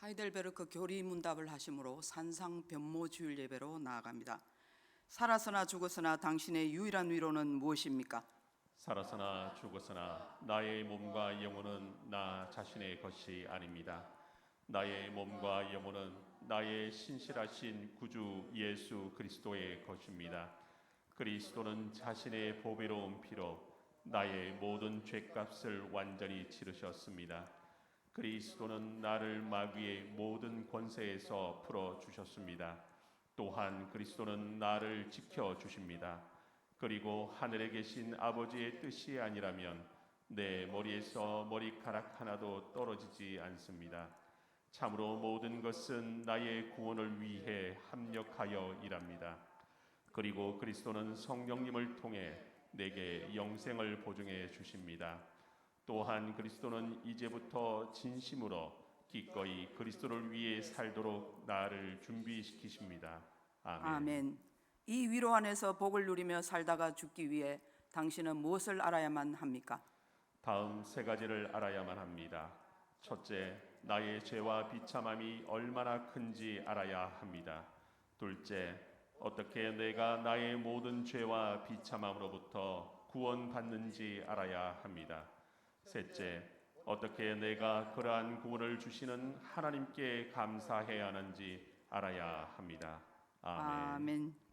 하이델베르크 교리 문답을 하심으로 산상 변모 주일 예배로 나아갑니다. 살아서나 죽었으나 당신의 유일한 위로는 무엇입니까? 살아서나 죽었으나 나의 몸과 영혼은 나 자신의 것이 아닙니다. 나의 몸과 영혼은 나의 신실하신 구주 예수 그리스도의 것입니다. 그리스도는 자신의 보배로운 피로 나의 모든 죄값을 완전히 치르셨습니다. 그리스도는 나를 마귀의 모든 권세에서 풀어주셨습니다. 또한 그리스도는 나를 지켜주십니다. 그리고 하늘에 계신 아버지의 뜻이 아니라면 내 머리에서 머리카락 하나도 떨어지지 않습니다. 참으로 모든 것은 나의 구원을 위해 합력하여 일합니다. 그리고 그리스도는 성령님을 통해 내게 영생을 보증해 주십니다. 또한 그리스도는 이제부터 진심으로 기꺼이 그리스도를 위해 살도록 나를 준비시키십니다. 아멘. 아멘. 이 위로 안에서 복을 누리며 살다가 죽기 위해 당신은 무엇을 알아야만 합니까? 다음 세 가지를 알아야만 합니다. 첫째, 나의 죄와 비참함이 얼마나 큰지 알아야 합니다. 둘째, 어떻게 내가 나의 모든 죄와 비참함으로부터 구원받는지 알아야 합니다. 셋째, 어떻게 내가 그러한 구원을 주시는 하나님께 감사해야 하는지 알아야 합니다. 아멘. 아멘.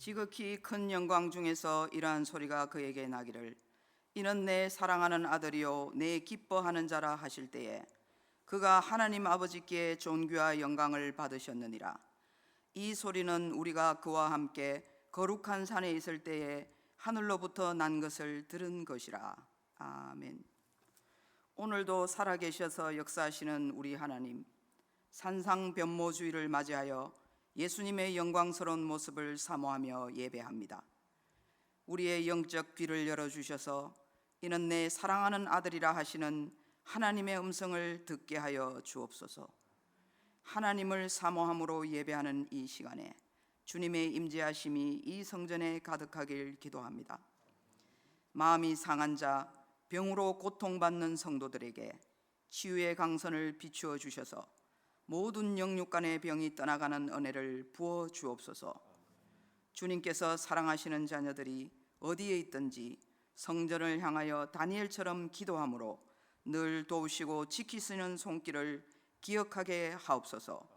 지극히 큰 영광 중에서 이러한 소리가 그에게 나기를 이는 내 사랑하는 아들이요 내 기뻐하는 자라 하실 때에 그가 하나님 아버지께 존귀와 영광을 받으셨느니라. 이 소리는 우리가 그와 함께 거룩한 산에 있을 때에 하늘로부터 난 것을 들은 것이라. 아멘. 오늘도 살아계셔서 역사하시는 우리 하나님, 산상 변모 주일을 맞이하여 예수님의 영광스러운 모습을 사모하며 예배합니다. 우리의 영적 귀를 열어주셔서 이는 내 사랑하는 아들이라 하시는 하나님의 음성을 듣게 하여 주옵소서. 하나님을 사모함으로 예배하는 이 시간에 주님의 임재하심이 이 성전에 가득하길 기도합니다. 마음이 상한 자, 병으로 고통받는 성도들에게 치유의 강선을 비추어 주셔서 모든 영육간의 병이 떠나가는 은혜를 부어 주옵소서. 주님께서 사랑하시는 자녀들이 어디에 있든지 성전을 향하여 다니엘처럼 기도함으로 늘 도우시고 지키시는 손길을 기억하게 하옵소서.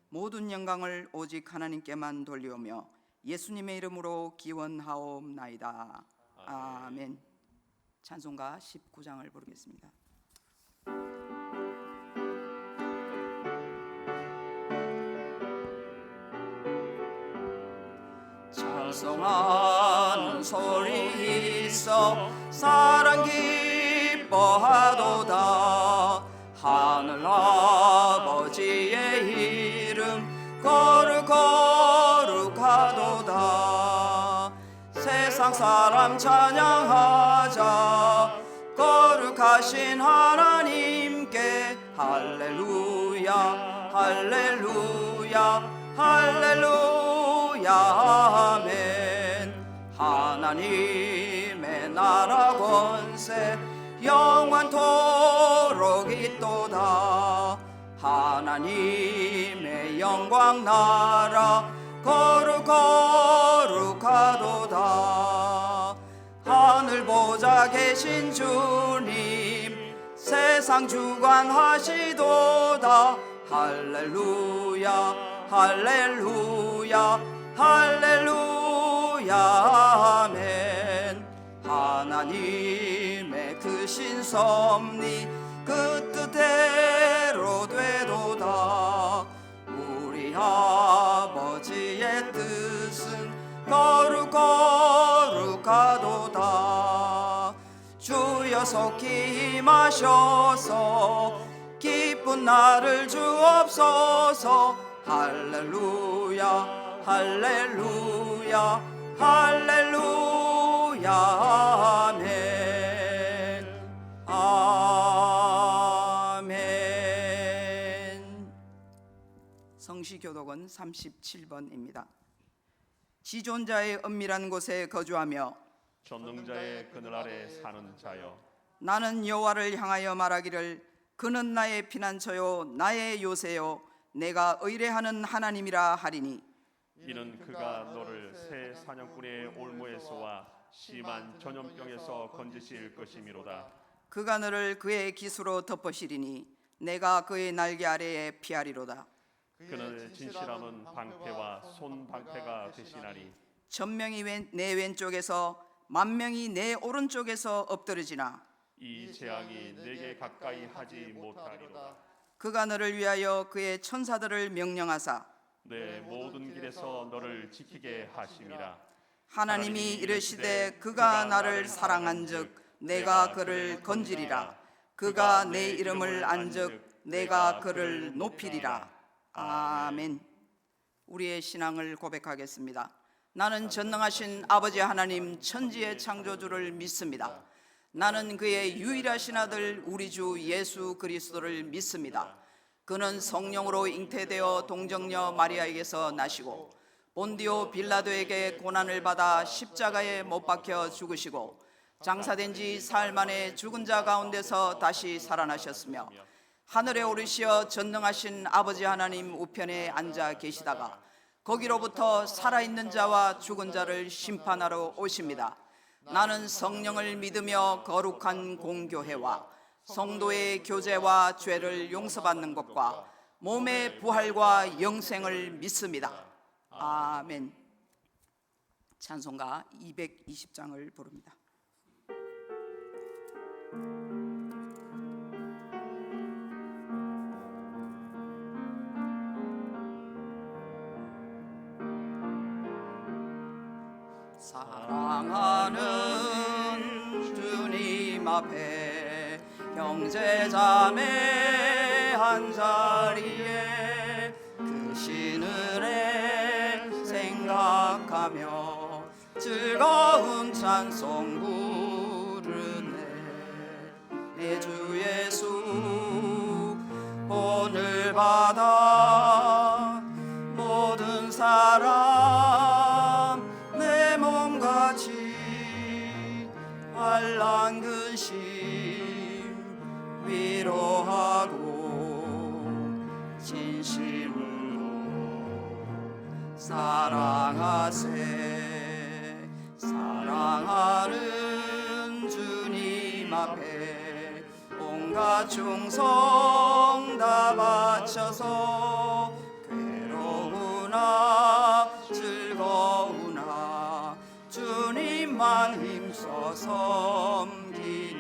모든 영광을 오직 하나님께만 돌리오며 예수님의 이름으로 기원하옵나이다. 아멘. 찬송가 19장을 부르겠습니다. 찬송하는 소리 있어 사랑 기뻐하도다. 하늘 아버지의 이름 거룩하도다. 세상 사람 찬양하자. 거룩하신 하나님께 할렐루야 할렐루야 할렐루야 아멘. 하나님의 나라 권세 영원토록 있도다. 하나님의 영광 나라 거룩하도다. 하늘 보좌 계신 주님 세상 주관하시도다. 할렐루야 할렐루야 할렐루야 아멘. 하나님의 크신 섭리 그 뜻대로 되도다. 우리 하나님 거룩하도다. 주여 속히 임하셔서 기쁜 나를 주옵소서. 할렐루야 할렐루야 할렐루야 아멘 아멘. 성시교독은 37번입니다. 지존자의 은밀한 곳에 거주하며 전능자의 그늘 아래 사는 자여, 나는 여호와를 향하여 말하기를 그는 나의 피난처요 나의 요새요 내가 의뢰하는 하나님이라 하리니, 이는 그가 너를 새 사냥꾼의 올무에서와 심한 전염병에서 건지실 것이미로다. 그가 너를 그의 기수로 덮으시리니 내가 그의 날개 아래에 피하리로다. 그는 진실함은 방패와 손 방패가 되시나니, 천명이 내 왼쪽에서 만명이 내 오른쪽에서 엎드러지나 이 재앙이 내게 가까이 하지 못하리로다. 그가 너를 위하여 그의 천사들을 명령하사 내 모든 길에서 너를 지키게 하심이라. 하나님이 이르시되 그가 나를 사랑한즉 내가 그를 건지리라. 그가 내 이름을 안즉 내가 그를 높이리라. 아멘. 우리의 신앙을 고백하겠습니다. 나는 전능하신 아버지 하나님 천지의 창조주를 믿습니다. 나는 그의 유일하신 아들 우리 주 예수 그리스도를 믿습니다. 그는 성령으로 잉태되어 동정녀 마리아에게서 나시고 본디오 빌라도에게 고난을 받아 십자가에 못 박혀 죽으시고 장사된 지 사흘 만에 죽은 자 가운데서 다시 살아나셨으며 하늘에 오르시어 전능하신 아버지 하나님 우편에 앉아 계시다가 거기로부터 살아있는 자와 죽은 자를 심판하러 오십니다. 나는 성령을 믿으며 거룩한 공교회와 성도의 교제와 죄를 용서받는 것과 몸의 부활과 영생을 믿습니다. 아멘. 찬송가 220장을 부릅니다. 사랑하는 주님 앞에 형제자매 한자리에 그 신은혜 생각하며 즐거운 찬송 부르네. 내 주 예수 오늘 받아 모든 사람 내 몸같이 환난 근심 위로하고 진심으로 사랑하세. 사랑하는 주님 앞에 온갖 충성 다 바쳐서 괴로우나 즐거우나 주님만 힘써 섬기네.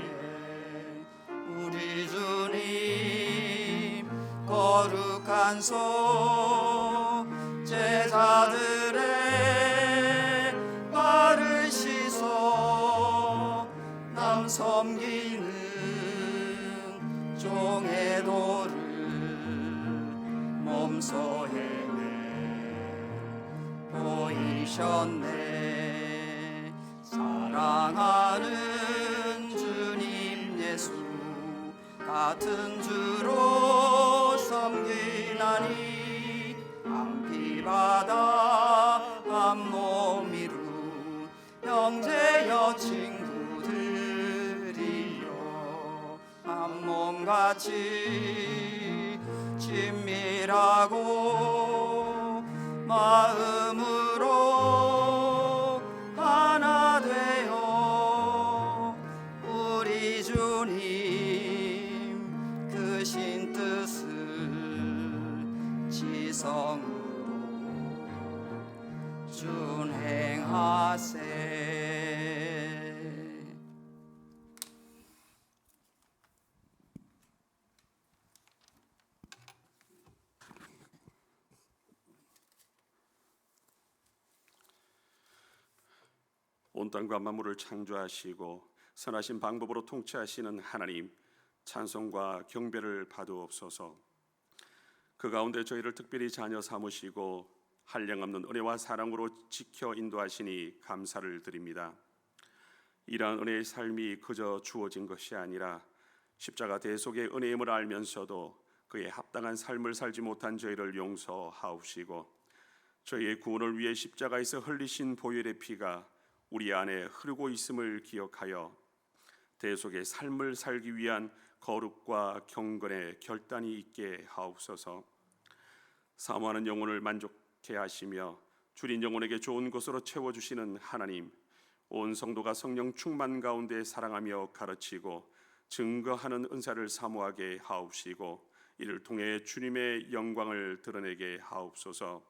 우리 주님 거룩한 손 제자들의 발을 씻어 남 섬기는 종의 도를 몸소 행해 보이셨네. 사랑하는 주님 예수 같은 주로 섬기나니 안피바다 한 몸이루 형제여 친구들이여 한 몸같이 친밀하고 마음으로 하나 되어 우리 주님 크신 뜻을 지성으로 준행하세. 온 땅과 만물을 창조하시고 선하신 방법으로 통치하시는 하나님, 찬송과 경배를 받으옵소서. 그 가운데 저희를 특별히 자녀 삼으시고 한량없는 은혜와 사랑으로 지켜 인도하시니 감사를 드립니다. 이러한 은혜의 삶이 그저 주어진 것이 아니라 십자가 대속의 은혜임을 알면서도 그에 합당한 삶을 살지 못한 저희를 용서하옵시고, 저희의 구원을 위해 십자가에서 흘리신 보혈의 피가 우리 안에 흐르고 있음을 기억하여 대속의 삶을 살기 위한 거룩과 경건의 결단이 있게 하옵소서. 사모하는 영혼을 만족케 하시며 줄인 영혼에게 좋은 것으로 채워주시는 하나님, 온 성도가 성령 충만 가운데 사랑하며 가르치고 증거하는 은사를 사모하게 하옵시고, 이를 통해 주님의 영광을 드러내게 하옵소서.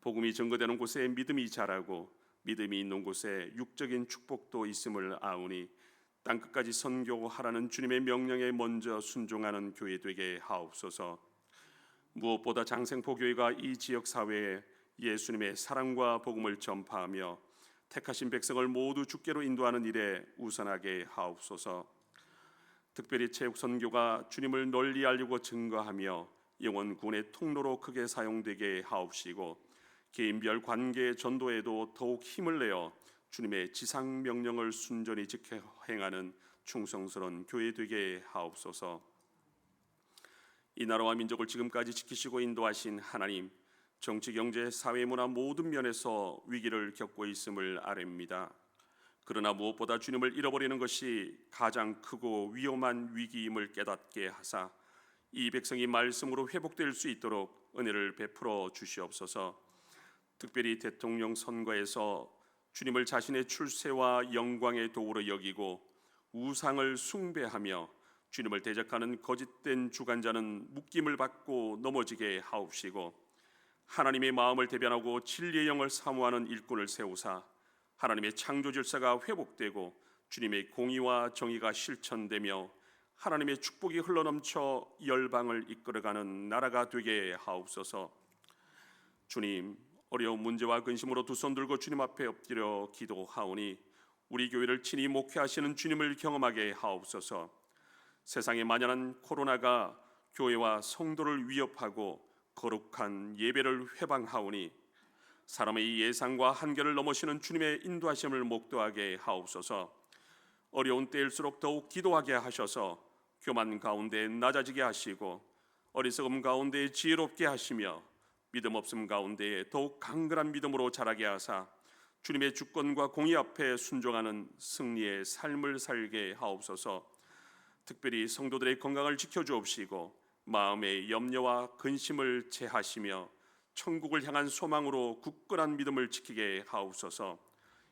복음이 증거되는 곳에 믿음이 자라고 믿음이 있는 곳에 육적인 축복도 있음을 아오니, 땅끝까지 선교하라는 주님의 명령에 먼저 순종하는 교회 되게 하옵소서. 무엇보다 장생포교회가 이 지역 사회에 예수님의 사랑과 복음을 전파하며 택하신 백성을 모두 주께로 인도하는 일에 우선하게 하옵소서. 특별히 체육 선교가 주님을 널리 알리고 증거하며 영혼 구원의 통로로 크게 사용되게 하옵시고, 개인별 관계 전도에도 더욱 힘을 내어 주님의 지상 명령을 순전히 지켜 행하는 충성스러운 교회 되게 하옵소서. 이 나라와 민족을 지금까지 지키시고 인도하신 하나님, 정치, 경제, 사회, 문화 모든 면에서 위기를 겪고 있음을 아뢰입니다. 그러나 무엇보다 주님을 잃어버리는 것이 가장 크고 위험한 위기임을 깨닫게 하사 이 백성이 말씀으로 회복될 수 있도록 은혜를 베풀어 주시옵소서. 특별히 대통령 선거에서 주님을 자신의 출세와 영광의 도구로 여기고 우상을 숭배하며 주님을 대적하는 거짓된 주관자는 묶임을 받고 넘어지게 하옵시고, 하나님의 마음을 대변하고 진리의 영을 사모하는 일꾼을 세우사 하나님의 창조 질서가 회복되고 주님의 공의와 정의가 실천되며 하나님의 축복이 흘러넘쳐 열방을 이끌어가는 나라가 되게 하옵소서. 주님, 어려운 문제와 근심으로 두 손 들고 주님 앞에 엎드려 기도하오니 우리 교회를 친히 목회하시는 주님을 경험하게 하옵소서. 세상에 만연한 코로나가 교회와 성도를 위협하고 거룩한 예배를 회방하오니 사람의 예상과 한계를 넘으시는 주님의 인도하심을 목도하게 하옵소서. 어려운 때일수록 더욱 기도하게 하셔서 교만 가운데 낮아지게 하시고 어리석음 가운데 지혜롭게 하시며 믿음 없음 가운데 더욱 강건한 믿음으로 자라게 하사 주님의 주권과 공의 앞에 순종하는 승리의 삶을 살게 하옵소서. 특별히 성도들의 건강을 지켜주옵시고 마음의 염려와 근심을 제하시며 천국을 향한 소망으로 굳건한 믿음을 지키게 하옵소서.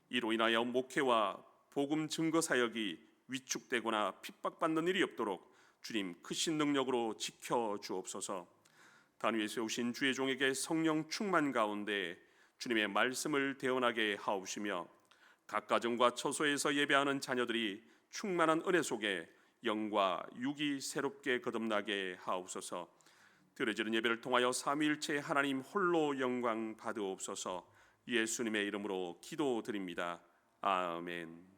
이로 인하여 목회와 복음 증거 사역이 위축되거나 핍박받는 일이 없도록 주님 크신 능력으로 지켜주옵소서. 단 위에 세우신 주의 종에게 성령 충만 가운데 주님의 말씀을 대언하게 하옵시며 각 가정과 처소에서 예배하는 자녀들이 충만한 은혜 속에 영과 육이 새롭게 거듭나게 하옵소서. 드려지는 예배를 통하여 삼위일체 하나님 홀로 영광 받으옵소서. 예수님의 이름으로 기도드립니다. 아멘.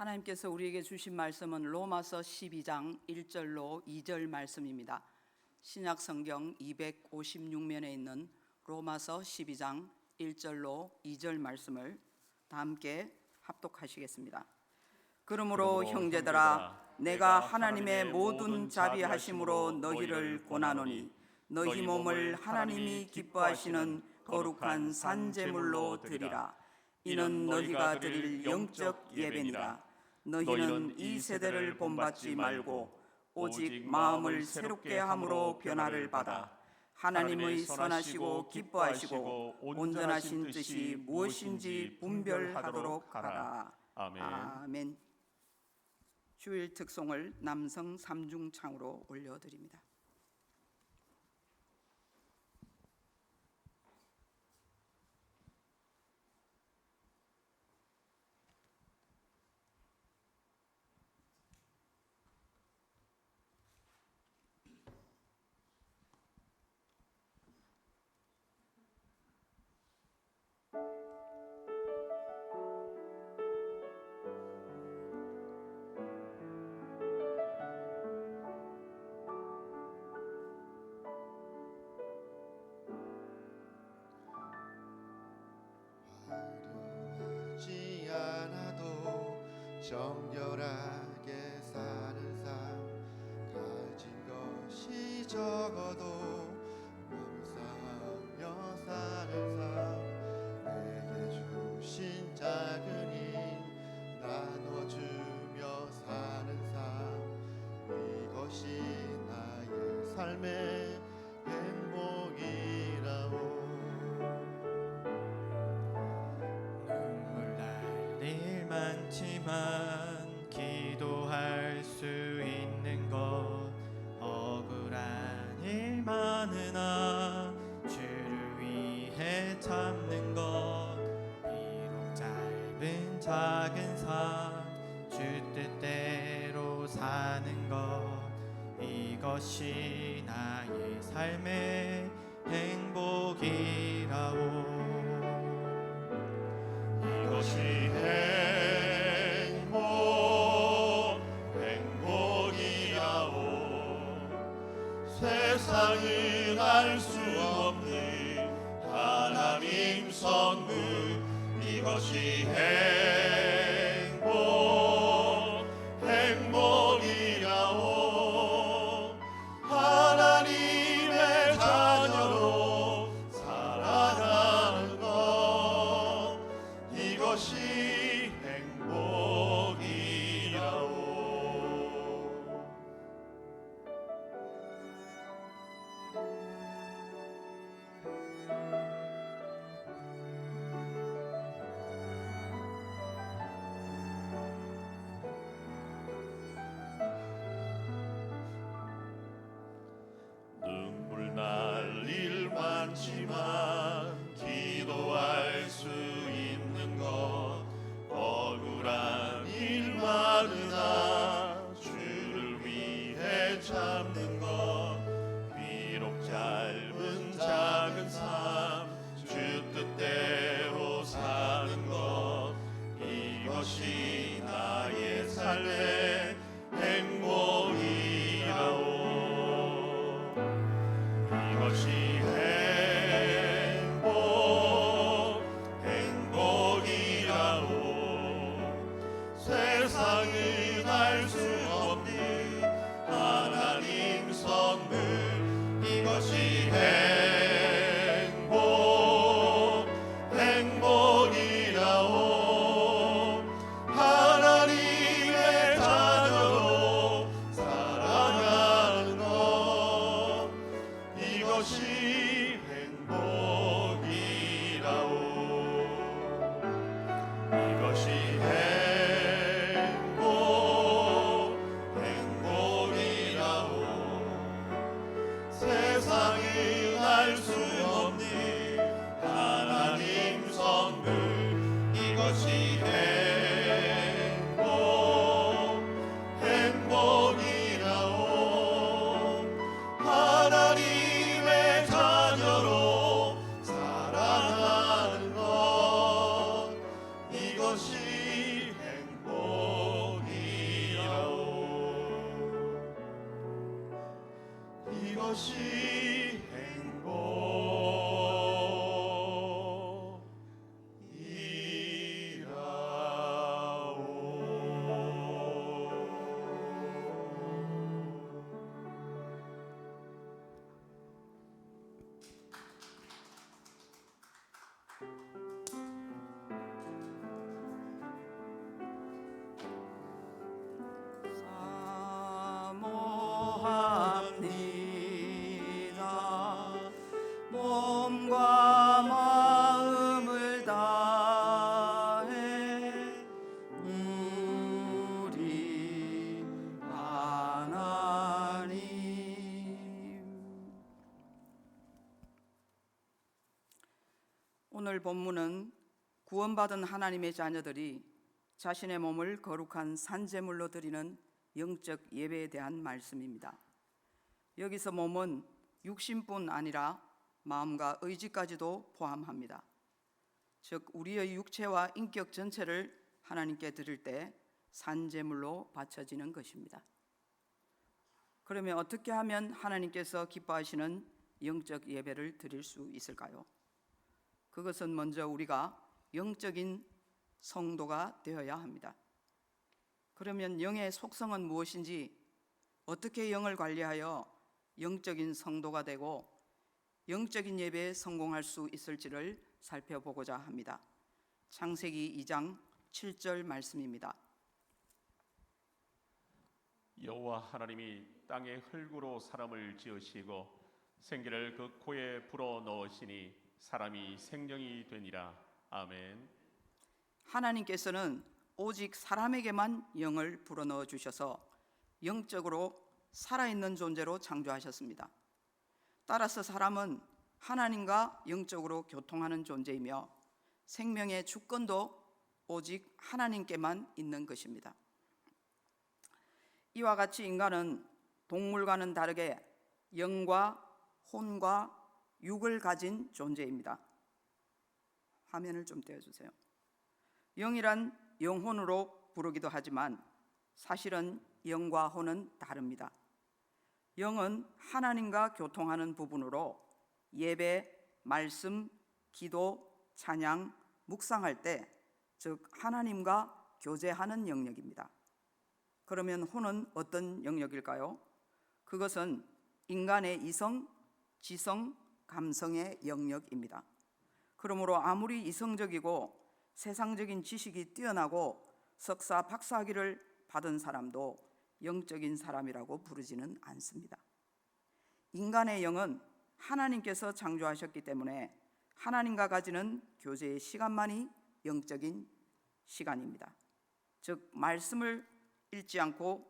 하나님께서 우리에게 주신 말씀은 로마서 12장 1절로 2절 말씀입니다. 신약 성경 256면에 있는 로마서 12장 1절로 2절 말씀을 다 함께 합독하시겠습니다. 그러므로 형제들아, 내가 하나님의 모든 자비하심으로 너희를 권하노니 너희 몸을 하나님이 기뻐하시는 거룩한 산제물로 드리라. 이는 너희가 드릴 영적 예배니라. 너희는 이 세대를 본받지 말고 오직 마음을 새롭게 함으로 변화를 받아 하나님의 선하시고 기뻐하시고 온전하신 뜻이 무엇인지 분별하도록 하라. 아멘. 아멘. 주일 특송을 남성 삼중창으로 올려드립니다. 화려하지 않아도 정결하게 사는 삶, 가진 것이 적어도 감사하며 사는 삶, 내게 주신 작은 힘 나눠주며 사는 삶, 이것이 나의 삶의 행복이라오. 눈물 날 일 많지만 기도할 수 있는 것, 억울한 일 많으나 주를 위해 참는 것, 비록 짧은 작은 삶 주 뜻대로 사는 것, 이것이 나의 삶의 행복이라오. 이것이 행복이라오. 세상은 알 수 없는 하나님 선물, 이것이 행복이라오. 하나님의 자녀로 살아가는 것, 이것이 행복이라오. 눈물 날 일 많지만 기도할 수 있는 것, 억울한 일 많으나 주를 위해 참는 것, 비록 짧은 작은 삶 주 뜻대로 사는 것, 이것이 나의 삶의 행복이라오. 이것이 행복이라오. 세상은 알 수 없는 하나님 선물, 이것이 행복이라오. 하나님의 자녀로 살아가는 것, 이것이 행복이라오. 이것이 행복이라오. 세상은 알 수 없는 하나님 선물, 이것이 행복이라오. 하나님의 자녀로 살아가는 것, 이것이 행복이라오. 이것이 사모합니다. 오늘 본문은 구원받은 하나님의 자녀들이 자신의 몸을 거룩한 산제물로 드리는 영적 예배에 대한 말씀입니다. 여기서 몸은 육신뿐 아니라 마음과 의지까지도 포함합니다. 즉 우리의 육체와 인격 전체를 하나님께 드릴 때 산제물로 바쳐지는 것입니다. 그러면 어떻게 하면 하나님께서 기뻐하시는 영적 예배를 드릴 수 있을까요? 그것은 먼저 우리가 영적인 성도가 되어야 합니다. 그러면 영의 속성은 무엇인지, 어떻게 영을 관리하여 영적인 성도가 되고 영적인 예배에 성공할 수 있을지를 살펴보고자 합니다. 창세기 2장 7절 말씀입니다. 여호와 하나님이 땅의 흙으로 사람을 지으시고 생기를 그 코에 불어 넣으시니 사람이 생명이 되니라. 아멘. 하나님께서는 오직 사람에게만 영을 불어넣어 주셔서 영적으로 살아있는 존재로 창조하셨습니다. 따라서 사람은 하나님과 영적으로 교통하는 존재이며 생명의 주권도 오직 하나님께만 있는 것입니다. 이와 같이 인간은 동물과는 다르게 영과 혼과 육을 가진 존재입니다. 화면을 좀 떼어주세요. 영이란 영혼으로 부르기도 하지만 사실은 영과 혼은 다릅니다. 영은 하나님과 교통하는 부분으로 예배, 말씀, 기도, 찬양, 묵상할 때, 즉 하나님과 교제하는 영역입니다. 그러면 혼은 어떤 영역일까요? 그것은 인간의 이성, 지성, 감성의 영역입니다. 그러므로 아무리 이성적이고 세상적인 지식이 뛰어나고 석사, 박사학위를 받은 사람도 영적인 사람이라고 부르지는 않습니다. 인간의 영은 하나님께서 창조하셨기 때문에 하나님과 가지는 교제의 시간만이 영적인 시간입니다. 즉 말씀을 읽지 않고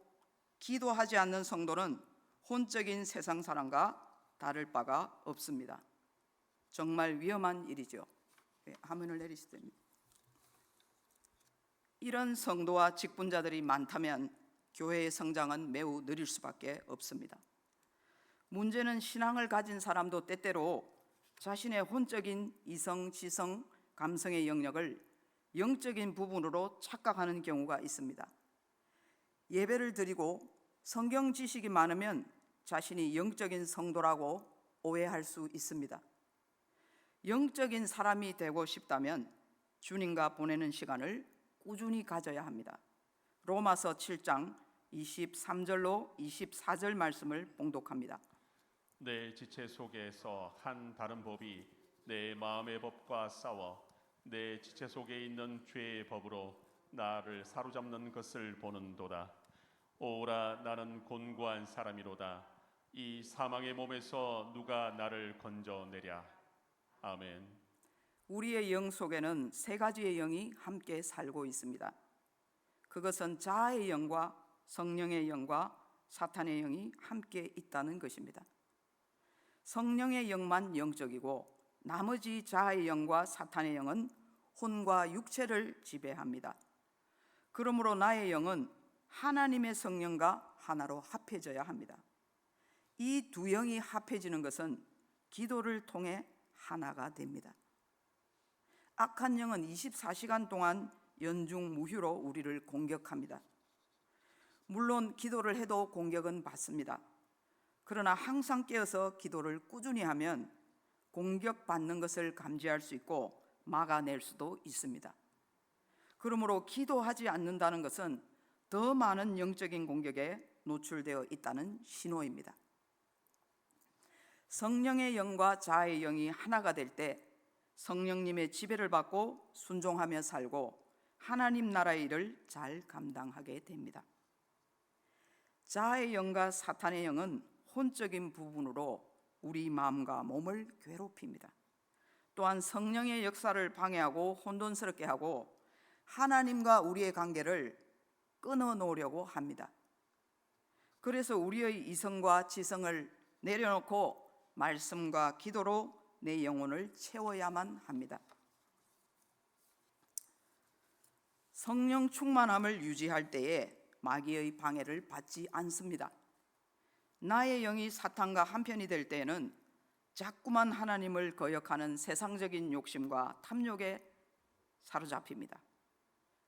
기도하지 않는 성도는 혼적인 세상 사람과 다를 바가 없습니다. 정말 위험한 일이죠. 화면을 내리시죠. 이런 성도와 직분자들이 많다면 교회의 성장은 매우 느릴 수밖에 없습니다. 문제는 신앙을 가진 사람도 때때로 자신의 혼적인 이성, 지성, 감성의 영역을 영적인 부분으로 착각하는 경우가 있습니다. 예배를 드리고 성경 지식이 많으면 자신이 영적인 성도라고 오해할 수 있습니다. 영적인 사람이 되고 싶다면 주님과 보내는 시간을 꾸준히 가져야 합니다. 로마서 7장 23절로 24절 말씀을 봉독합니다. 내 지체 속에서 한 다른 법이 내 마음의 법과 싸워 내 지체 속에 있는 죄의 법으로 나를 사로잡는 것을 보는도다. 오라, 나는 곤고한 사람이로다. 이 사망의 몸에서 누가 나를 건져내랴. 아멘. 우리의 영 속에는 세 가지의 영이 함께 살고 있습니다. 그것은 자아의 영과 성령의 영과 사탄의 영이 함께 있다는 것입니다. 성령의 영만 영적이고 나머지 자아의 영과 사탄의 영은 혼과 육체를 지배합니다. 그러므로 나의 영은 하나님의 성령과 하나로 합해져야 합니다. 이 두 영이 합해지는 것은 기도를 통해 하나가 됩니다. 악한 영은 24시간 동안 연중무휴로 우리를 공격합니다. 물론 기도를 해도 공격은 받습니다. 그러나 항상 깨어서 기도를 꾸준히 하면 공격받는 것을 감지할 수 있고 막아낼 수도 있습니다. 그러므로 기도하지 않는다는 것은 더 많은 영적인 공격에 노출되어 있다는 신호입니다. 성령의 영과 자아의 영이 하나가 될 때 성령님의 지배를 받고 순종하며 살고 하나님 나라의 일을 잘 감당하게 됩니다. 자아의 영과 사탄의 영은 혼적인 부분으로 우리 마음과 몸을 괴롭힙니다. 또한 성령의 역사를 방해하고 혼돈스럽게 하고 하나님과 우리의 관계를 끊어놓으려고 합니다. 그래서 우리의 이성과 지성을 내려놓고 말씀과 기도로 내 영혼을 채워야만 합니다. 성령 충만함을 유지할 때에 마귀의 방해를 받지 않습니다. 나의 영이 사탄과 한편이 될 때에는 자꾸만 하나님을 거역하는 세상적인 욕심과 탐욕에 사로잡힙니다.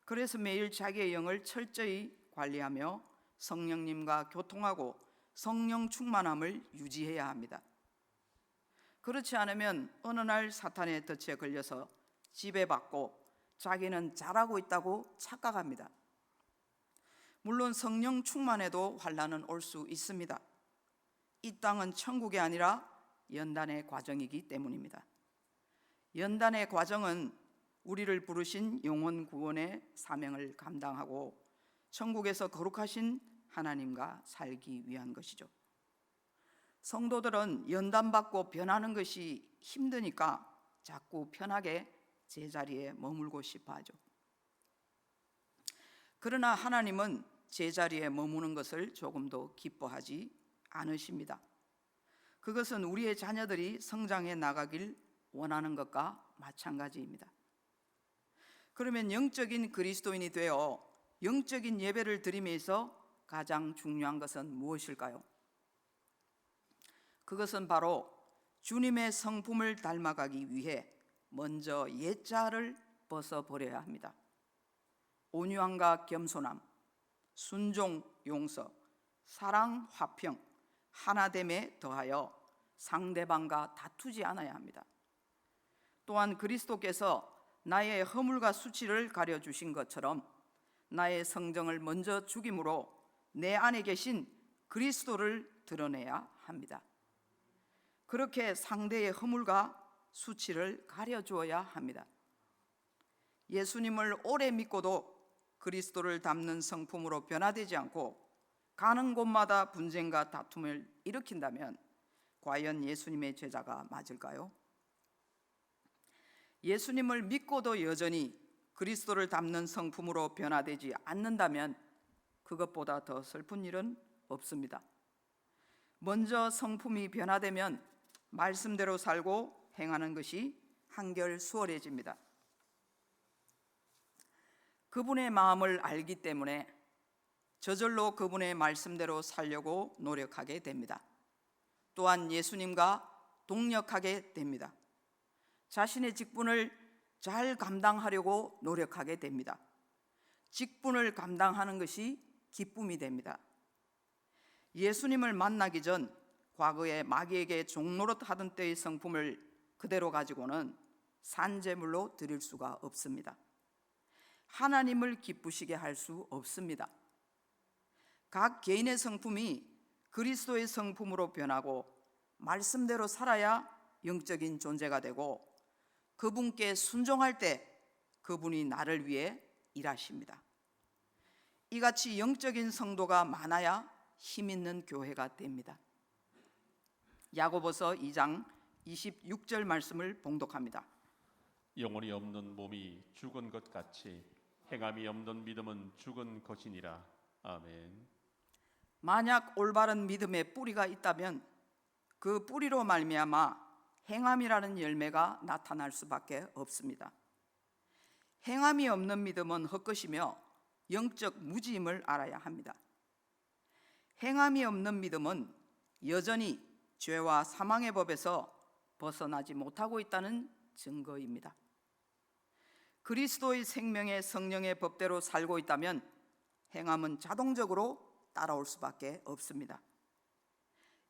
그래서 매일 자기의 영을 철저히 관리하며 성령님과 교통하고 성령 충만함을 유지해야 합니다. 그렇지 않으면 어느 날 사탄의 덫에 걸려서 지배받고 자기는 잘하고 있다고 착각합니다. 물론 성령 충만해도 환난은 올 수 있습니다. 이 땅은 천국이 아니라 연단의 과정이기 때문입니다. 연단의 과정은 우리를 부르신 영혼 구원의 사명을 감당하고 천국에서 거룩하신 하나님과 살기 위한 것이죠. 성도들은 연단받고 변하는 것이 힘드니까 자꾸 편하게 제자리에 머물고 싶어 하죠. 그러나 하나님은 제자리에 머무는 것을 조금도 기뻐하지 않으십니다. 그것은 우리의 자녀들이 성장해 나가길 원하는 것과 마찬가지입니다. 그러면 영적인 그리스도인이 되어 영적인 예배를 드림에서 가장 중요한 것은 무엇일까요? 그것은 바로 주님의 성품을 닮아가기 위해 먼저 옛자를 벗어버려야 합니다. 온유함과 겸손함, 순종, 용서, 사랑, 화평, 하나됨에 더하여 상대방과 다투지 않아야 합니다. 또한 그리스도께서 나의 허물과 수치를 가려주신 것처럼 나의 성정을 먼저 죽임으로 내 안에 계신 그리스도를 드러내야 합니다. 그렇게 상대의 허물과 수치를 가려주어야 합니다. 예수님을 오래 믿고도 그리스도를 닮는 성품으로 변화되지 않고 가는 곳마다 분쟁과 다툼을 일으킨다면 과연 예수님의 제자가 맞을까요? 예수님을 믿고도 여전히 그리스도를 닮는 성품으로 변화되지 않는다면 그것보다 더 슬픈 일은 없습니다. 먼저 성품이 변화되면 말씀대로 살고 행하는 것이 한결 수월해집니다. 그분의 마음을 알기 때문에 저절로 그분의 말씀대로 살려고 노력하게 됩니다. 또한 예수님과 동력하게 됩니다. 자신의 직분을 잘 감당하려고 노력하게 됩니다. 직분을 감당하는 것이 기쁨이 됩니다. 예수님을 만나기 전 과거에 마귀에게 종노릇 하던 때의 성품을 그대로 가지고는 산제물로 드릴 수가 없습니다. 하나님을 기쁘시게 할 수 없습니다. 각 개인의 성품이 그리스도의 성품으로 변하고 말씀대로 살아야 영적인 존재가 되고 그분께 순종할 때 그분이 나를 위해 일하십니다. 이같이 영적인 성도가 많아야 힘 있는 교회가 됩니다. 야고보서 2장 26절 말씀을 봉독합니다. 영혼이 없는 몸이 죽은 것 같이 행함이 없는 믿음은 죽은 것이니라. 아멘. 만약 올바른 믿음의 뿌리가 있다면 그 뿌리로 말미암아 행함이라는 열매가 나타날 수밖에 없습니다. 행함이 없는 믿음은 헛것이며 영적 무지임을 알아야 합니다. 행함이 없는 믿음은 여전히 죄와 사망의 법에서 벗어나지 못하고 있다는 증거입니다. 그리스도의 생명의 성령의 법대로 살고 있다면 행함은 자동적으로 따라올 수밖에 없습니다.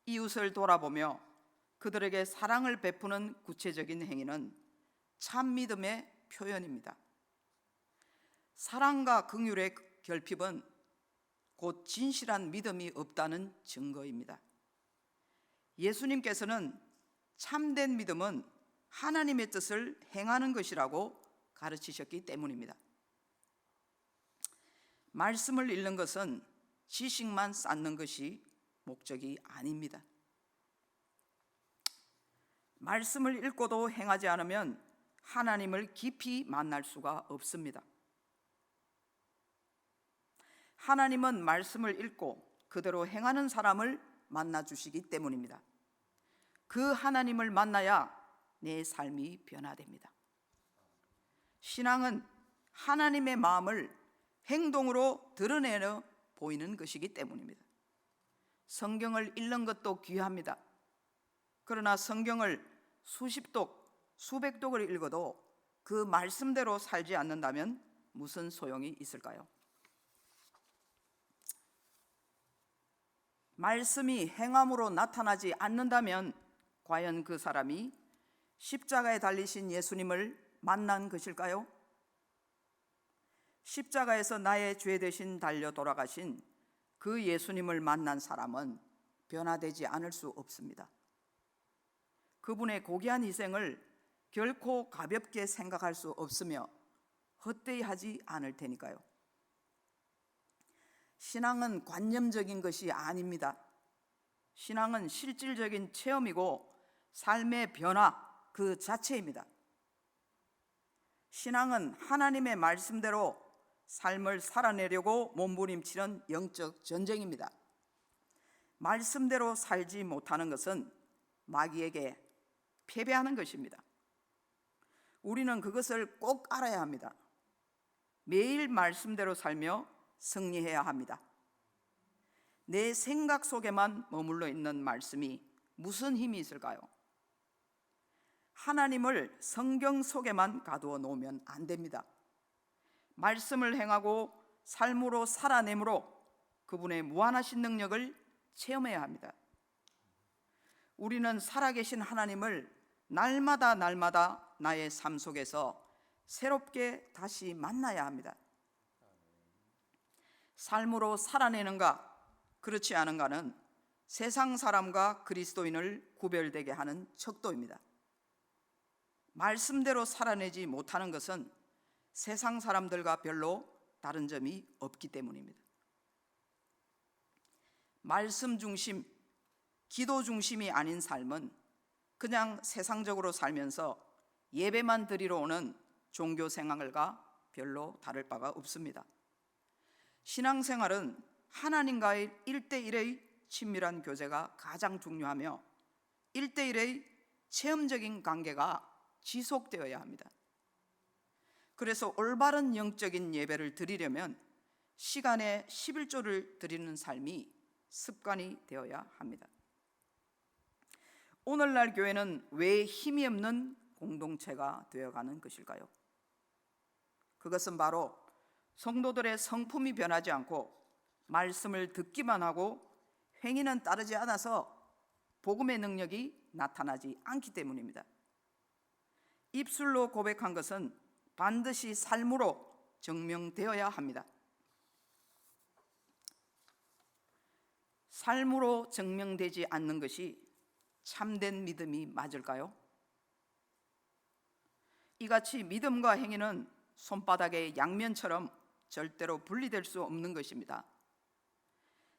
이웃을 돌아보며 그들에게 사랑을 베푸는 구체적인 행위는 참 믿음의 표현입니다. 사랑과 긍휼의 결핍은 곧 진실한 믿음이 없다는 증거입니다. 예수님께서는 참된 믿음은 하나님의 뜻을 행하는 것이라고 가르치셨기 때문입니다. 말씀을 읽는 것은 지식만 쌓는 것이 목적이 아닙니다. 말씀을 읽고도 행하지 않으면 하나님을 깊이 만날 수가 없습니다. 하나님은 말씀을 읽고 그대로 행하는 사람을 만나 주시기 때문입니다. 그 하나님을 만나야 내 삶이 변화됩니다. 신앙은 하나님의 마음을 행동으로 드러내어 보이는 것이기 때문입니다. 성경을 읽는 것도 귀합니다. 그러나 성경을 수십 독, 수백 독을 읽어도 그 말씀대로 살지 않는다면 무슨 소용이 있을까요? 말씀이 행함으로 나타나지 않는다면 과연 그 사람이 십자가에 달리신 예수님을 만난 것일까요? 십자가에서 나의 죄 대신 달려 돌아가신 그 예수님을 만난 사람은 변화되지 않을 수 없습니다. 그분의 고귀한 희생을 결코 가볍게 생각할 수 없으며 헛되이 하지 않을 테니까요. 신앙은 관념적인 것이 아닙니다. 신앙은 실질적인 체험이고 삶의 변화 그 자체입니다. 신앙은 하나님의 말씀대로 삶을 살아내려고 몸부림치는 영적 전쟁입니다. 말씀대로 살지 못하는 것은 마귀에게 패배하는 것입니다. 우리는 그것을 꼭 알아야 합니다. 매일 말씀대로 살며 승리해야 합니다. 내 생각 속에만 머물러 있는 말씀이 무슨 힘이 있을까요? 하나님을 성경 속에만 가두어 놓으면 안 됩니다. 말씀을 행하고 삶으로 살아내므로 그분의 무한하신 능력을 체험해야 합니다. 우리는 살아계신 하나님을 날마다 나의 삶 속에서 새롭게 다시 만나야 합니다. 삶으로 살아내는가 그렇지 않은가는 세상 사람과 그리스도인을 구별되게 하는 척도입니다. 말씀대로 살아내지 못하는 것은 세상 사람들과 별로 다른 점이 없기 때문입니다. 말씀 중심, 기도 중심이 아닌 삶은 그냥 세상적으로 살면서 예배만 드리러 오는 종교 생활과 별로 다를 바가 없습니다. 신앙생활은 하나님과의 1대1의 친밀한 교제가 가장 중요하며 1대1의 체험적인 관계가 지속되어야 합니다. 그래서 올바른 영적인 예배를 드리려면 시간에 11조를 드리는 삶이 습관이 되어야 합니다. 오늘날 교회는 왜 힘이 없는 공동체가 되어가는 것일까요? 그것은 바로 성도들의 성품이 변하지 않고 말씀을 듣기만 하고 행위는 따르지 않아서 복음의 능력이 나타나지 않기 때문입니다. 입술로 고백한 것은 반드시 삶으로 증명되어야 합니다. 삶으로 증명되지 않는 것이 참된 믿음이 맞을까요? 이같이 믿음과 행위는 손바닥의 양면처럼 절대로 분리될 수 없는 것입니다.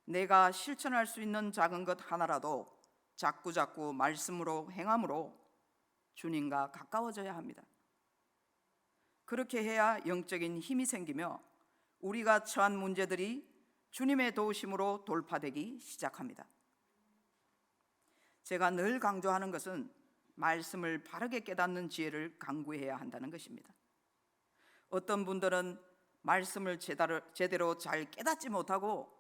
내가 실천할 수 있는 작은 것 하나라도 자꾸자꾸 말씀으로 행함으로 주님과 가까워져야 합니다. 그렇게 해야 영적인 힘이 생기며 우리가 처한 문제들이 주님의 도우심으로 돌파되기 시작합니다. 제가 늘 강조하는 것은 말씀을 바르게 깨닫는 지혜를 강구해야 한다는 것입니다. 어떤 분들은 말씀을 제대로 잘 깨닫지 못하고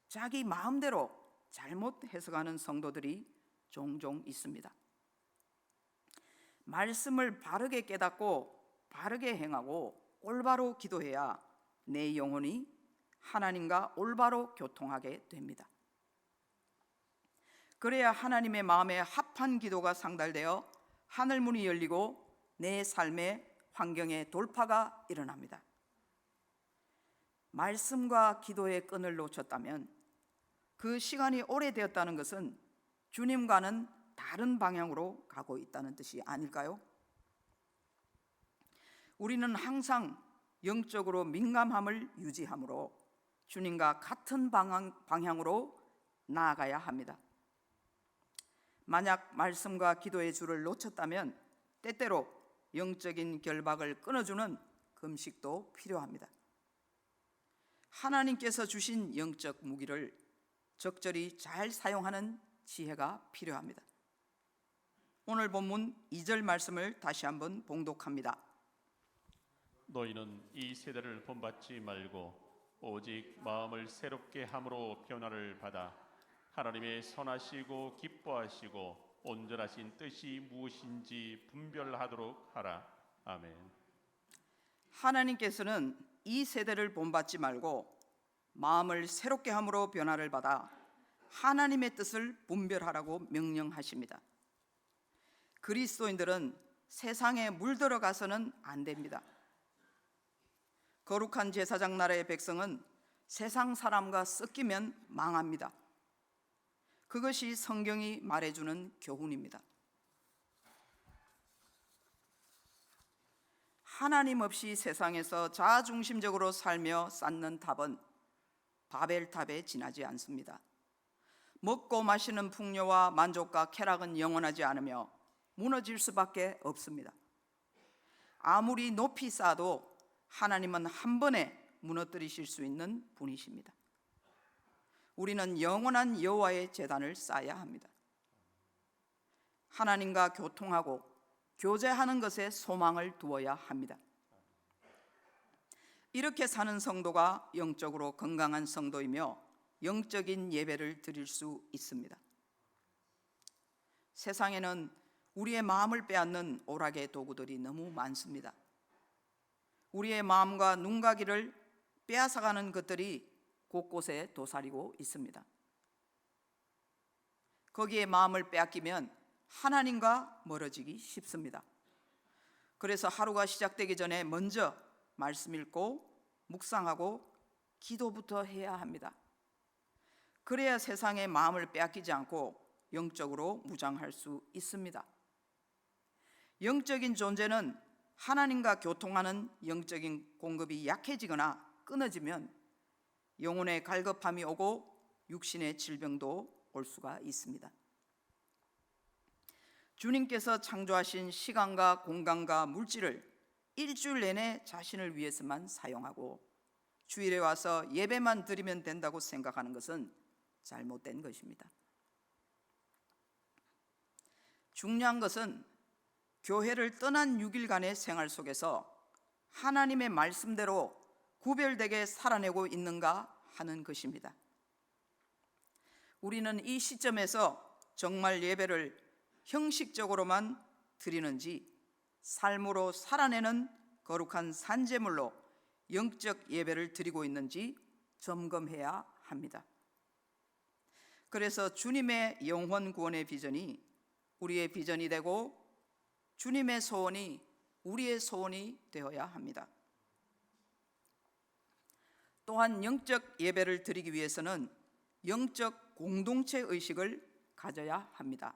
자기 마음대로 잘못 해석하는 성도들이 종종 있습니다. 말씀을 바르게 깨닫고 바르게 행하고 올바로 기도해야 내 영혼이 하나님과 올바로 교통하게 됩니다. 그래야 하나님의 마음에 합한 기도가 상달되어 하늘문이 열리고 내 삶의 환경에 돌파가 일어납니다. 말씀과 기도의 끈을 놓쳤다면 그 시간이 오래되었다는 것은 주님과는 다른 방향으로 가고 있다는 뜻이 아닐까요? 우리는 항상 영적으로 민감함을 유지하므로 주님과 같은 방향으로 나아가야 합니다. 만약 말씀과 기도의 줄을 놓쳤다면 때때로 영적인 결박을 끊어주는 금식도 필요합니다. 하나님께서 주신 영적 무기를 적절히 잘 사용하는 지혜가 필요합니다. 오늘 본문 2절 말씀을 다시 한번 봉독합니다. 너희는 이 세대를 본받지 말고 오직 마음을 새롭게 함으로 변화를 받아 하나님의 선하시고 기뻐하시고 온전하신 뜻이 무엇인지 분별하도록 하라. 아멘. 하나님께서는 이 세대를 본받지 말고 마음을 새롭게 함으로 변화를 받아 하나님의 뜻을 분별하라고 명령하십니다. 그리스도인들은 세상에 물들어가서는 안 됩니다. 거룩한 제사장 나라의 백성은 세상 사람과 섞이면 망합니다. 그것이 성경이 말해주는 교훈입니다. 하나님 없이 세상에서 자아중심적으로 살며 쌓는 탑은 바벨탑에 지나지 않습니다. 먹고 마시는 풍요와 만족과 쾌락은 영원하지 않으며 무너질 수밖에 없습니다. 아무리 높이 쌓아도 하나님은 한 번에 무너뜨리실 수 있는 분이십니다. 우리는 영원한 여호와의 제단을 쌓아야 합니다. 하나님과 교통하고 교제하는 것에 소망을 두어야 합니다. 이렇게 사는 성도가 영적으로 건강한 성도이며 영적인 예배를 드릴 수 있습니다. 세상에는 우리의 마음을 빼앗는 오락의 도구들이 너무 많습니다. 우리의 마음과 눈가기를 빼앗아가는 것들이 곳곳에 도사리고 있습니다. 거기에 마음을 빼앗기면 하나님과 멀어지기 쉽습니다. 그래서 하루가 시작되기 전에 먼저 말씀 읽고 묵상하고 기도부터 해야 합니다. 그래야 세상의 마음을 빼앗기지 않고 영적으로 무장할 수 있습니다. 영적인 존재는 하나님과 교통하는 영적인 공급이 약해지거나 끊어지면 영혼의 갈급함이 오고 육신의 질병도 올 수가 있습니다. 주님께서 창조하신 시간과 공간과 물질을 일주일 내내 자신을 위해서만 사용하고 주일에 와서 예배만 드리면 된다고 생각하는 것은 잘못된 것입니다. 중요한 것은 교회를 떠난 6일간의 생활 속에서 하나님의 말씀대로 구별되게 살아내고 있는가 하는 것입니다. 우리는 이 시점에서 정말 예배를 형식적으로만 드리는지 삶으로 살아내는 거룩한 산제물로 영적 예배를 드리고 있는지 점검해야 합니다. 그래서 주님의 영혼 구원의 비전이 우리의 비전이 되고 주님의 소원이 우리의 소원이 되어야 합니다. 또한 영적 예배를 드리기 위해서는 영적 공동체 의식을 가져야 합니다.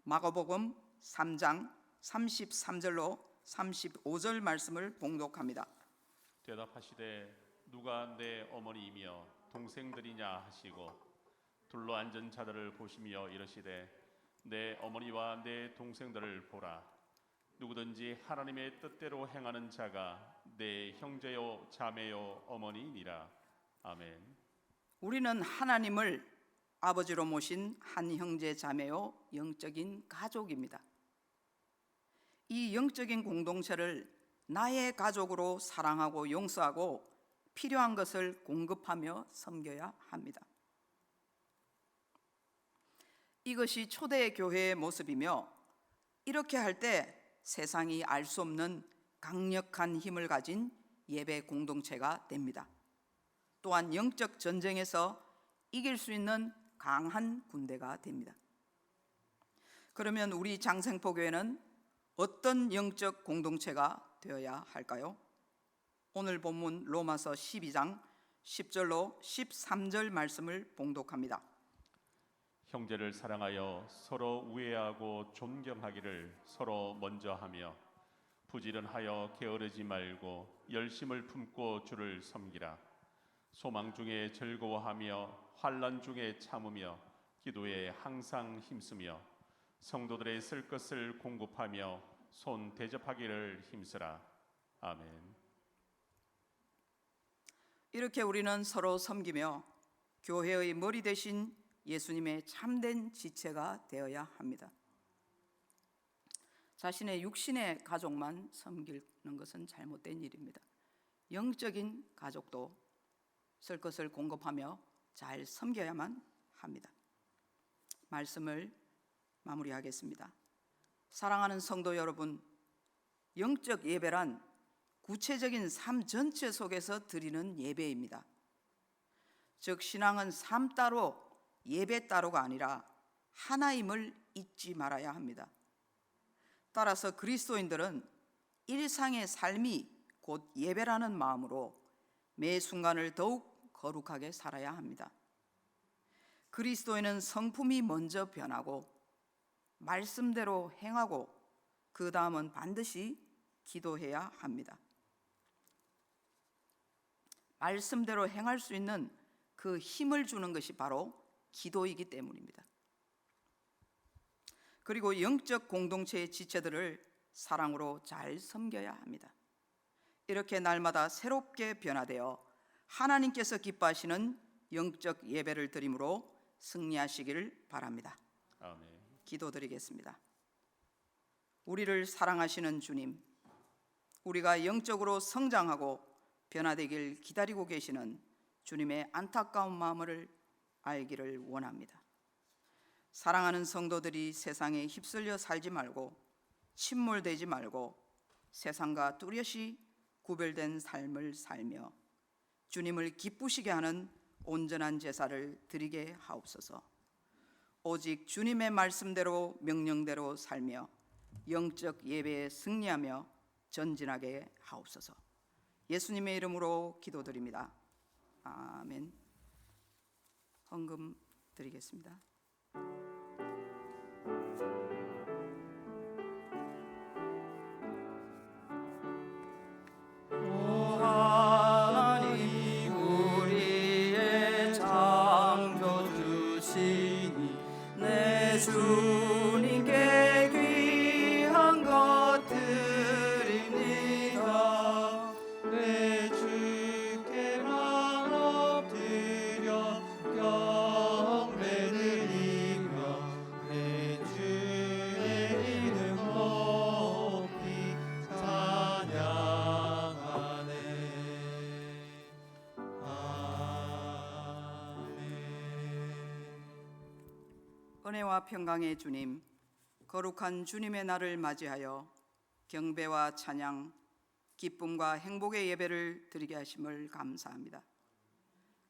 마가복음 3장 33절로 35절 말씀을 봉독합니다. 대답하시되 누가 내 어머니이며 동생들이냐 하시고 둘러앉은 자들을 보시며 이르시되 내 어머니와 내 동생들을 보라. 누구든지 하나님의 뜻대로 행하는 자가 내 형제요 자매요 어머니니라. 아멘. 우리는 하나님을 아버지로 모신 한 형제 자매요 영적인 가족입니다. 이 영적인 공동체를 나의 가족으로 사랑하고 용서하고 필요한 것을 공급하며 섬겨야 합니다. 이것이 초대 교회의 모습이며 이렇게 할 때 세상이 알 수 없는 강력한 힘을 가진 예배 공동체가 됩니다. 또한 영적 전쟁에서 이길 수 있는 강한 군대가 됩니다. 그러면 우리 장생포교회는 어떤 영적 공동체가 되어야 할까요? 오늘 본문 로마서 12장 10절로 13절 말씀을 봉독합니다. 형제를 사랑하여 서로 우애하고 존경하기를 서로 먼저 하며 부지런하여 게으르지 말고 열심을 품고 주를 섬기라. 소망 중에 즐거워하며 환난 중에 참으며 기도에 항상 힘쓰며 성도들의 쓸 것을 공급하며 손 대접하기를 힘쓰라. 아멘. 이렇게 우리는 서로 섬기며 교회의 머리 대신 예수님의 참된 지체가 되어야 합니다. 자신의 육신의 가족만 섬기는 것은 잘못된 일입니다. 영적인 가족도 쓸 것을 공급하며 잘 섬겨야만 합니다. 말씀을 마무리하겠습니다. 사랑하는 성도 여러분, 영적 예배란 구체적인 삶 전체 속에서 드리는 예배입니다. 즉 신앙은 삶 따로 예배 따로가 아니라 하나임을 잊지 말아야 합니다. 따라서 그리스도인들은 일상의 삶이 곧 예배라는 마음으로 매 순간을 더욱 거룩하게 살아야 합니다. 그리스도인은 성품이 먼저 변하고 말씀대로 행하고 그 다음은 반드시 기도해야 합니다. 말씀대로 행할 수 있는 그 힘을 주는 것이 바로 기도이기 때문입니다. 그리고 영적 공동체의 지체들을 사랑으로 잘 섬겨야 합니다. 이렇게 날마다 새롭게 변화되어 하나님께서 기뻐하시는 영적 예배를 드림으로 승리하시기를 바랍니다. 아멘. 기도드리겠습니다. 우리를 사랑하시는 주님, 우리가 영적으로 성장하고 변화되길 기다리고 계시는 주님의 안타까운 마음을 알기를 원합니다. 사랑하는 성도들이 세상에 휩쓸려 살지 말고 침몰되지 말고 세상과 뚜렷이 구별된 삶을 살며 주님을 기쁘시게 하는 온전한 제사를 드리게 하옵소서. 오직 주님의 말씀대로 명령대로 살며 영적 예배에 승리하며 전진하게 하옵소서. 예수님의 이름으로 기도드립니다. 아멘. 헌금 드리겠습니다. 하나님 우리의 창조주시니 내 주님께 귀한 것 드립니다. 내 주께만 엎드려 경배드리며 내 주의 이름 높이 찬양하네. 은혜와 평강의 주님, 거룩한 주님의 날을 맞이하여 경배와 찬양, 기쁨과 행복의 예배를 드리게 하심을 감사합니다.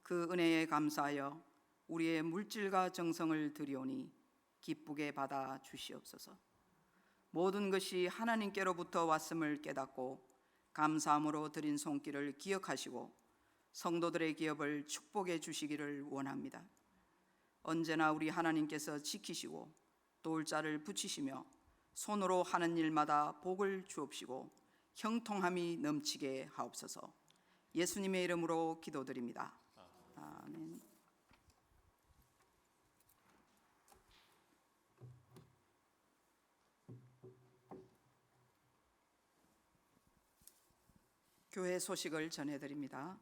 그 은혜에 감사하여 우리의 물질과 정성을 드리오니 기쁘게 받아 주시옵소서. 모든 것이 하나님께로부터 왔음을 깨닫고 감사함으로 드린 손길을 기억하시고 성도들의 기업을 축복해 주시기를 원합니다. 언제나 우리 하나님께서 지키시고 돌자를 붙이시며 손으로 하는 일마다 복을 주옵시고 형통함이 넘치게 하옵소서. 예수님의 이름으로 기도드립니다. 아멘. 교회 소식을 전해드립니다.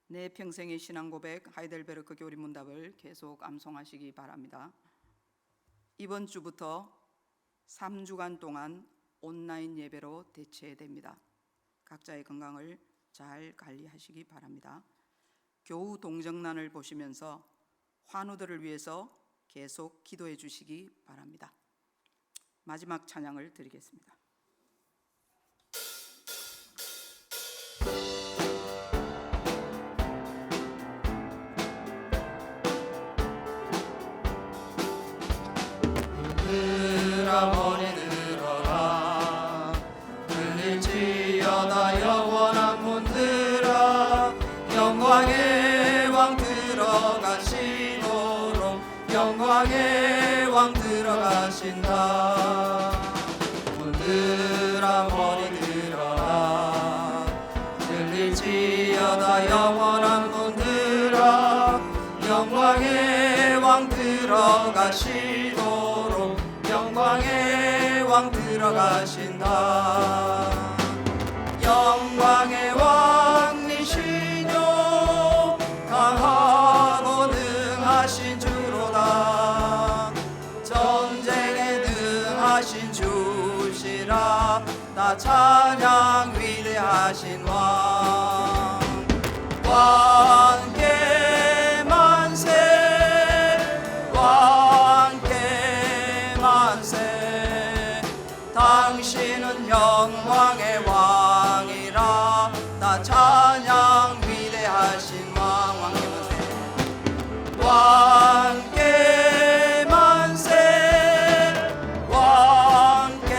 내 평생의 신앙 고백 하이델베르크 교리 문답을 계속 암송하시기 바랍니다. 이번 주부터 3주간 동안 온라인 예배로 대체됩니다. 각자의 건강을 잘 관리하시기 바랍니다. 교우 동정란을 보시면서 환우들을 위해서 계속 기도해 주시기 바랍니다. 마지막 찬양을 드리겠습니다. 머리 들어라 들릴지어다 영원한 문들아 영광의 왕 들어가시도록 영광의 왕 들어가신다. 문들아 머리 들어라 들릴지어다 영원한 문들아 영광의 왕 들어가시도록 영광의 왕 들어가신다. 영광의 왕이시뇨 강하고 능하신 주로다. 전쟁에 능하신 다 찬양 위대하신 왕. 왕께 만세, 왕께 만세. 당신은 영광의 왕이라. 다 찬양 위대하신 왕. 왕께 만세, 왕께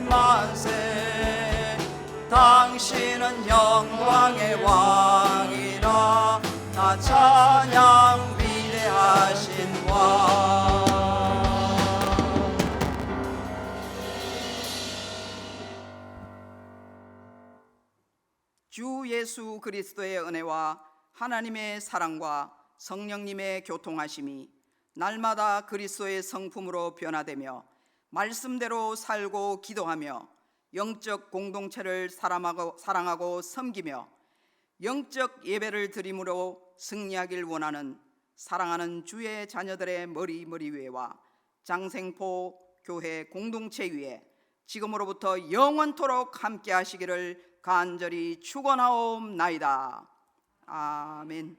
만세. 당신은 영광의 왕이라. 다 찬양 위대하신 왕. 주 예수 그리스도의 은혜와 하나님의 사랑과 성령님의 교통하심이 날마다 그리스도의 성품으로 변화되며 말씀대로 살고 기도하며 영적 공동체를 사랑하고 섬기며 영적 예배를 드림으로 승리하길 원하는 사랑하는 주의 자녀들의 머리 위에와 장생포 교회 공동체 위에 지금으로부터 영원토록 함께 하시기를 간절히 축원하옵나이다. 아멘.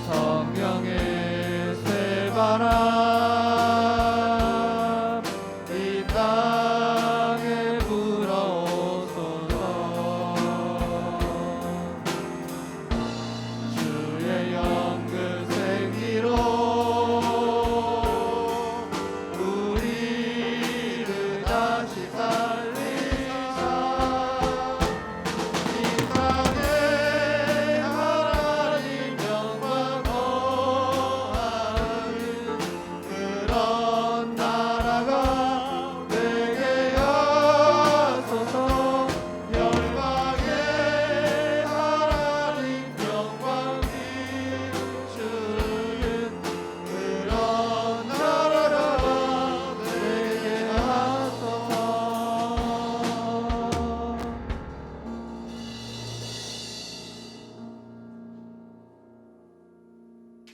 성령의